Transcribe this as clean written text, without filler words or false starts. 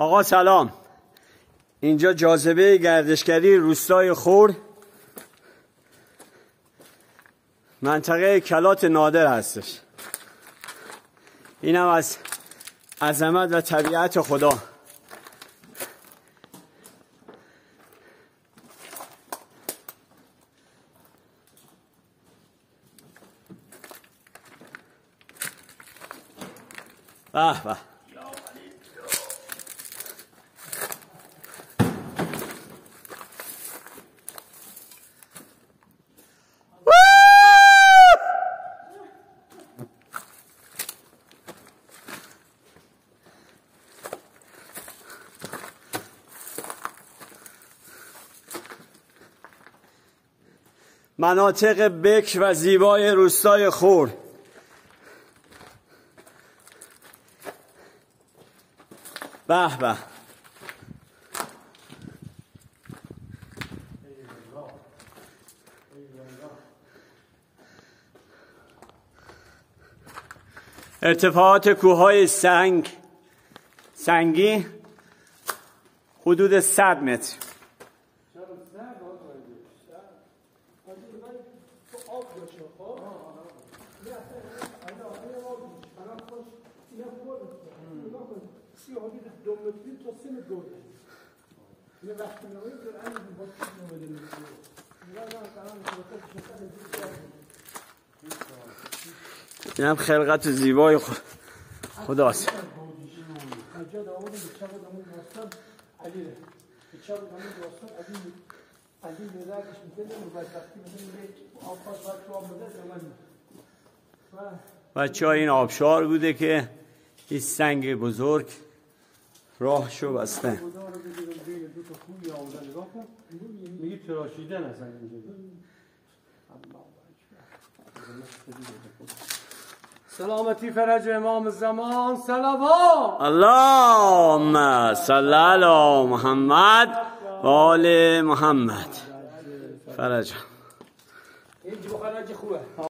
آقا سلام. اینجا جاذبه گردشگری روستای خور، منطقه کلات نادر هستش. اینم از عظمت و طبیعت خدا. به به. مناطق بکر و زیبای روستای خور. به به. ارتفاعات کوههای سنگی حدود 100 متر. این هم خلقت زیبای خداست. بچه ها این آبشار بوده که این سنگ بزرگ راهشو بسته. میگی تراشیدن اصلا اینجا. سلامتی فرج امام زمان صلوات. اللهم صل علی محمد و آل محمد. فرج. این جو فرج خوبه.